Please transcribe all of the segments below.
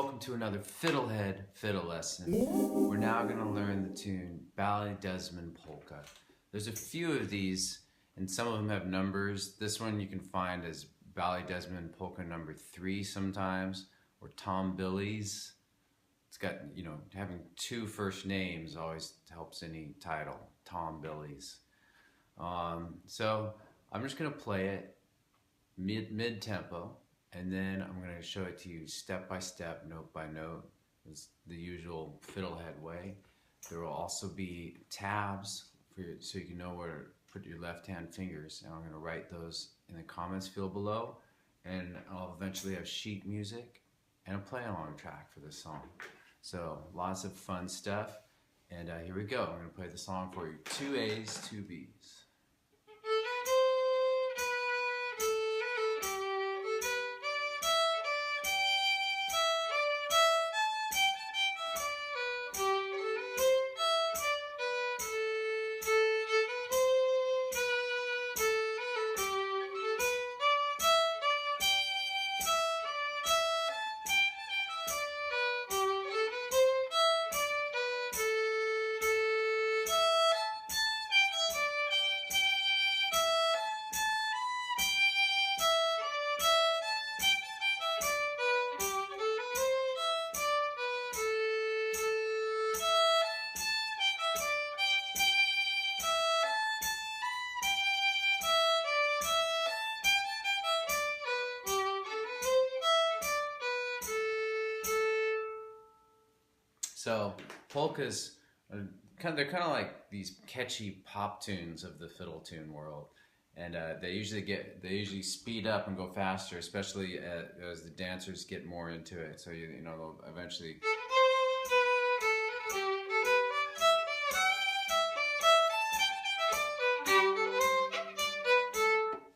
welcome to another FiddleHed fiddle lesson. We're now going to learn the tune Ballydesmond Polka. There's a few of these and some of them have numbers. This one you can find as Ballydesmond Polka number 3 sometimes, or Tom Billy's. It's got, having 2 first names always helps any title, Tom Billy's. So I'm just going to play it mid-tempo. And then I'm going to show it to you step by step, note by note. It's the usual FiddleHed way. There will also be tabs so you can know where to put your left-hand fingers. And I'm going to write those in the comments field below. And I'll eventually have sheet music and a play-along track for this song. So lots of fun stuff. And here we go. I'm going to play the song for you. 2 A's, 2 B's. So polkas, they're kind of like these catchy pop tunes of the fiddle tune world, and they usually speed up and go faster, especially as the dancers get more into it. So they'll eventually.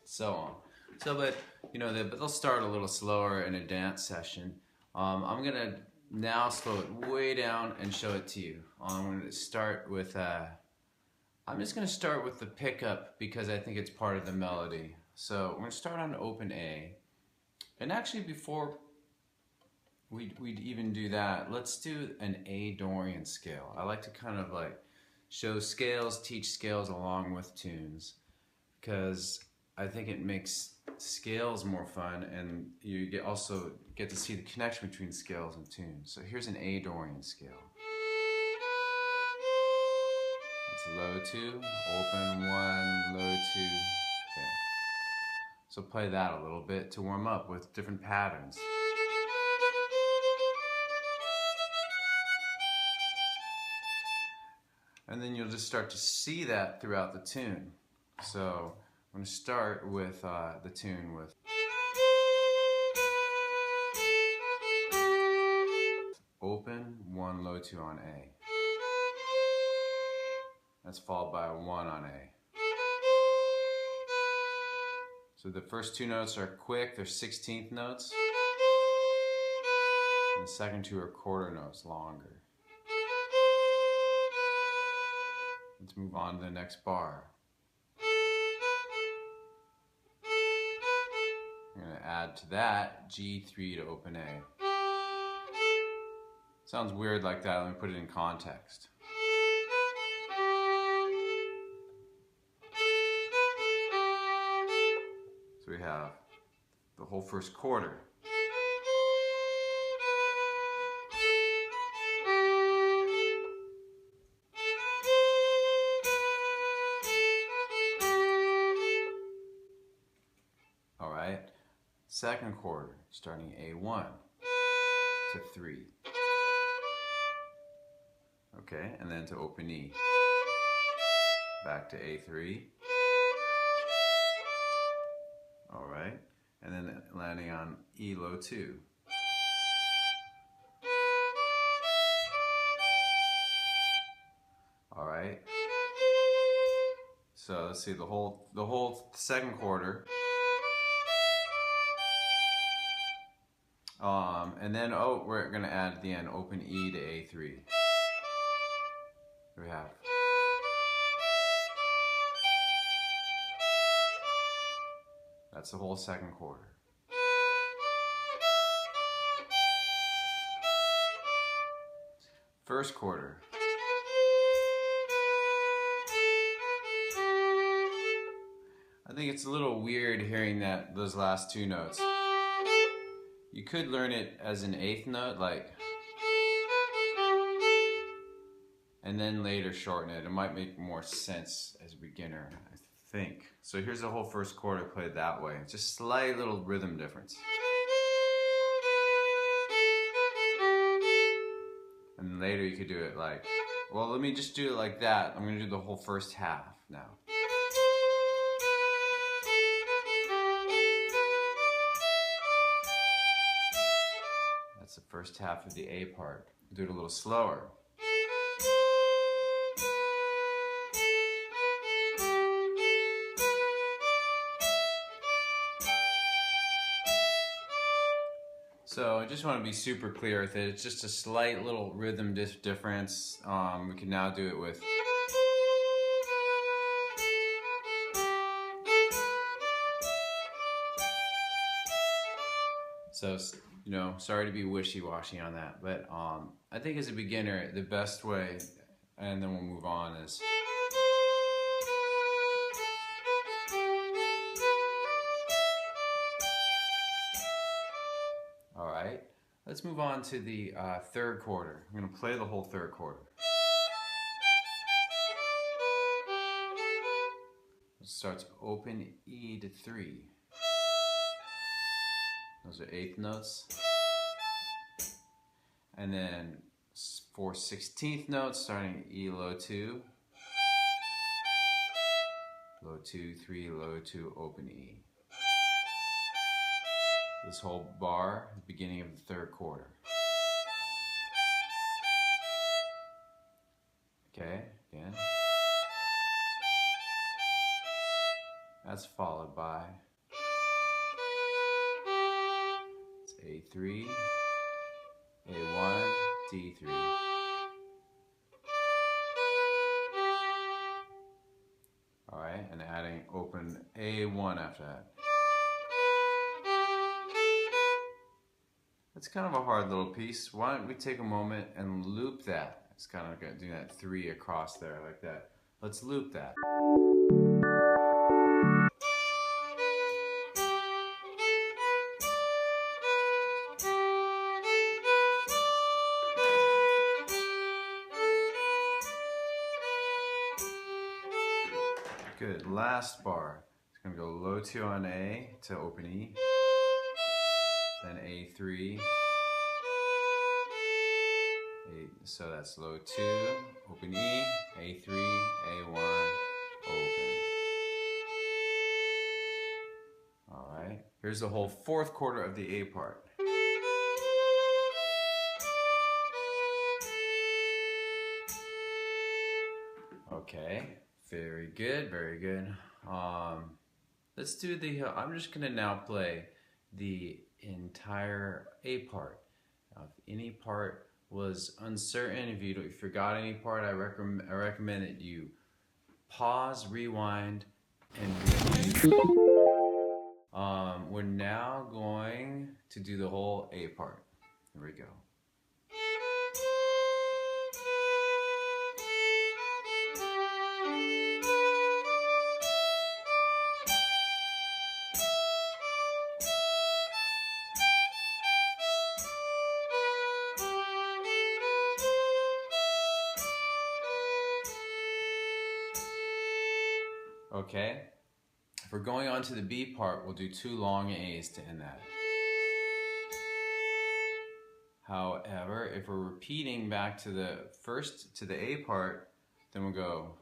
So on. But they'll start a little slower in a dance session. I'm gonna now slow it way down and show it to you. I'm going to start with I'm just going to start with the pickup because I think it's part of the melody. So we're going to start on open A. And actually before we'd even do that, let's do an A Dorian scale. I like to kind of like show scales, teach scales along with tunes, because I think it makes scales more fun, and you also get to see the connection between scales and tunes. So here's an A Dorian scale. It's low 2, open 1, low 2. Okay. So play that a little bit to warm up with different patterns. And then you'll just start to see that throughout the tune. So I'm going to start with the tune with open 1, low 2 on A. That's followed by a 1 on A. So the first 2 notes are quick, they're 16th notes. And the second 2 are quarter notes, longer. Let's move on to the next bar. I'm going to add to that G3 to open A. Sounds weird like that, let me put it in context. So we have the whole first quarter. All right, second quarter, starting A1 to 3. Okay, and then to open E. Back to A3. All right, and then landing on E low 2. All right. So let's see the whole second quarter. And then we're gonna add at the end open E to A3. Here we have. That's the whole second quarter. First quarter. I think it's a little weird hearing those last two notes. You could learn it as an eighth note, like, and then later shorten it. It might make more sense as a beginner, I think. So here's the whole first quarter played that way. Just slight little rhythm difference. And then later you could do it like, well, let me just do it like that. I'm gonna do the whole first half now. That's the first half of the A part. Do it a little slower. So I just want to be super clear with it. It's just a slight little rhythm difference. We can now do it with. So, you know, sorry to be wishy-washy on that, but I think as a beginner, the best way, and then we'll move on, is all right. Let's move on to the third quarter. I'm going to play the whole third quarter. It starts open E to 3. Those are eighth notes. And then 4 16th notes starting E low 2. Low 2, 3, low 2, open E. This whole bar, the beginning of the third quarter. Okay, again. That's followed by it's A3, A1, D3. All right, and adding open A1 after that. It's kind of a hard little piece. Why don't we take a moment and loop that? It's kind of doing that 3 across there like that. Let's loop that. Good, last bar. It's gonna go low 2 on A to open E. Then A3, so that's low 2, open E, A3, A1, open. All right, here's the whole fourth quarter of the A part. Okay, very good, very good. Let's do the, I'm just gonna now play the entire A part. Now, if any part was uncertain, if you forgot any part, I recommend that you pause, rewind, and repeat. We're now going to do the whole A part. Here we go. Okay, if we're going on to the B part, we'll do 2 long A's to end that. However, if we're repeating back to the A part, then we'll go.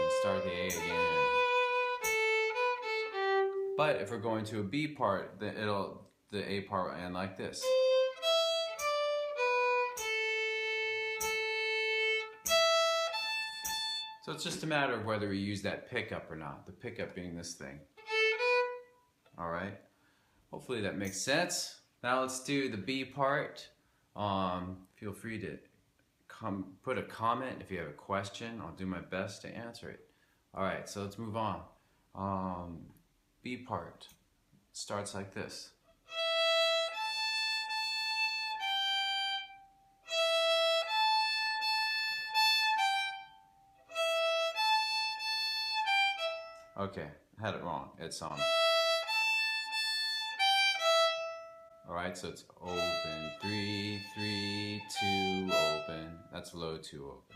And start the A again. But if we're going to a B part, then the A part will end like this. So it's just a matter of whether we use that pickup or not. The pickup being this thing. All right. Hopefully that makes sense. Now let's do the B part. Feel free to put a comment if you have a question. I'll do my best to answer it. All right, so let's move on. B part. starts like this. Okay, I had it wrong. It's alright, so it's open 3, 3, 2, open. That's low 2 open.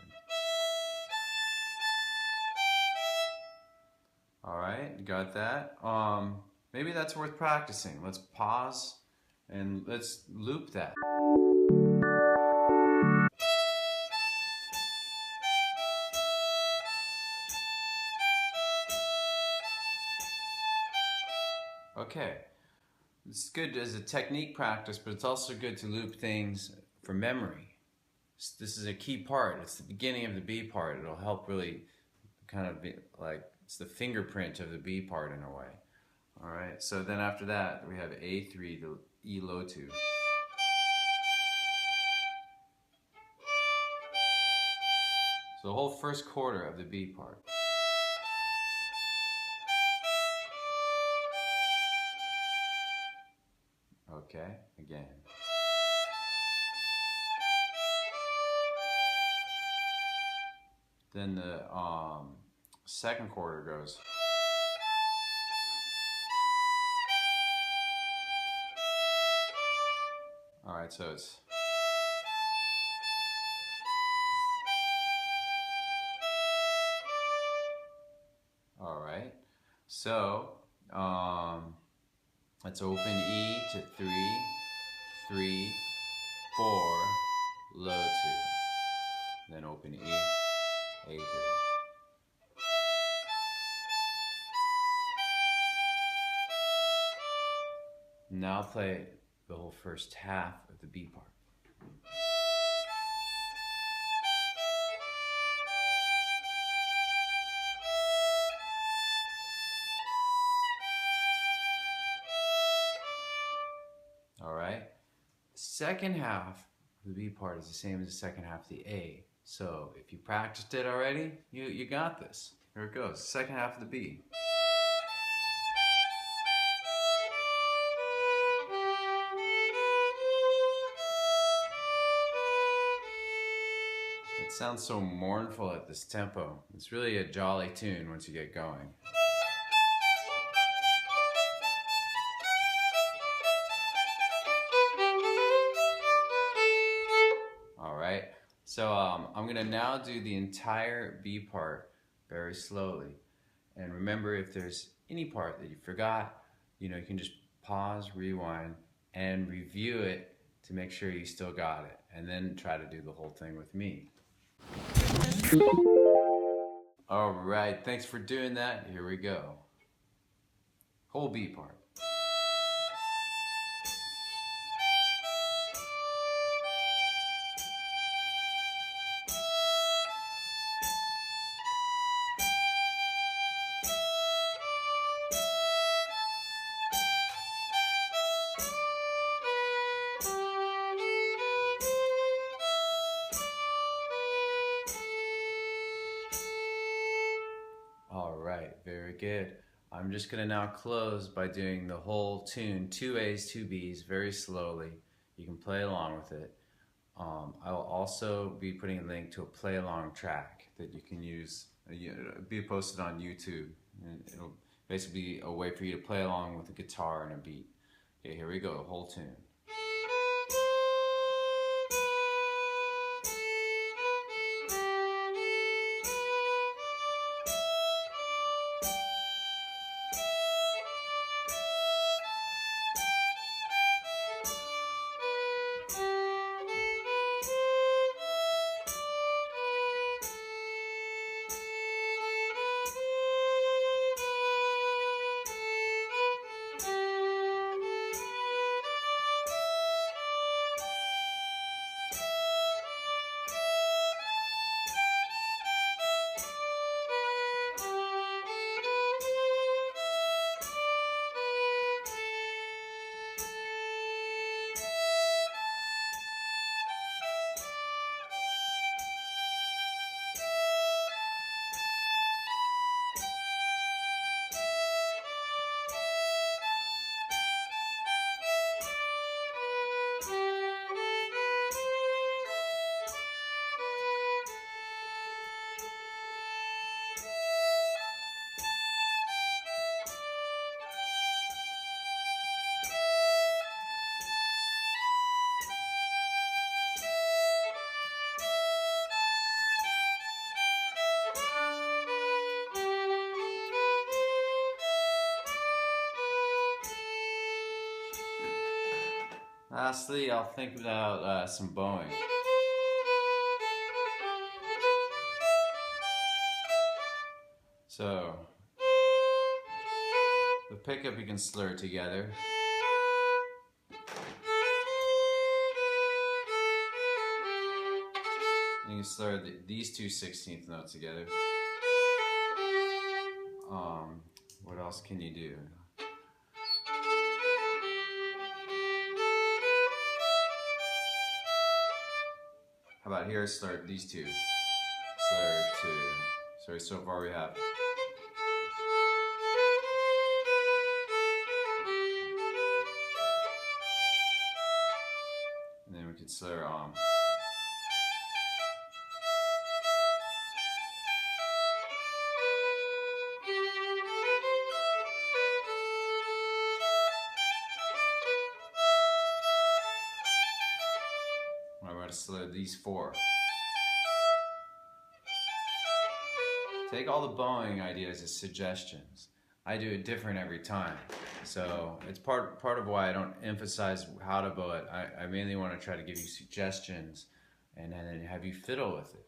Alright, you got that? Maybe that's worth practicing. Let's pause and let's loop that. Okay, it's good as a technique practice, but it's also good to loop things for memory. This is a key part. It's the beginning of the B part. It'll help really kind of be like, it's the fingerprint of the B part in a way. All right, so then after that, we have A3 to E low 2. So the whole first quarter of the B part. Okay, again. Then the second quarter goes. All right, so it's all right. So let's open E to 3, 3, 4, low 2. Then open E, A3. Now play the whole first half of the B part. All right. Second half of the B part is the same as the second half of the A. So if you practiced it already, you got this. Here it goes. Second half of the B. It sounds so mournful at this tempo. It's really a jolly tune once you get going. Alright, so I'm going to now do the entire B part very slowly. And remember, if there's any part that you forgot, you can just pause, rewind, and review it to make sure you still got it. And then try to do the whole thing with me. Alright, thanks for doing that. Here we go. Whole B part. Alright, very good. I'm just going to now close by doing the whole tune, 2 A's, 2 B's, very slowly. You can play along with it. I will also be putting a link to a play along track that you can use. It'll be posted on YouTube. And it'll basically be a way for you to play along with a guitar and a beat. Okay, here we go, the whole tune. lastly, I'll think about some bowing. So, the pickup you can slur together. And you can slur these two 16th notes together. What else can you do? How about here, slur these two. Slur two. Sorry, so far we have. And then we could slur I'm going to slur these four. Take all the bowing ideas as suggestions. I do it different every time. So it's part of why I don't emphasize how to bow it. I mainly want to try to give you suggestions and then have you fiddle with it.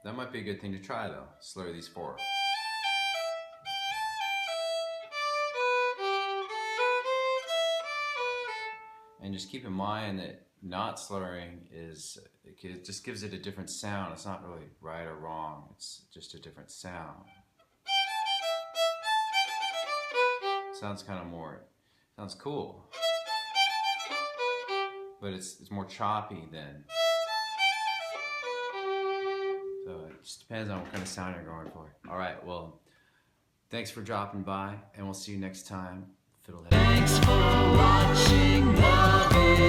That might be a good thing to try though, slur these four. And just keep in mind that not slurring it just gives it a different sound. It's not really right or wrong, it's just a different sound. Sounds kind of sounds cool. But it's more choppy than. So it just depends on what kind of sound you're going for. Alright, well, thanks for dropping by, and we'll see you next time. FiddleHed. Thanks for watching the video.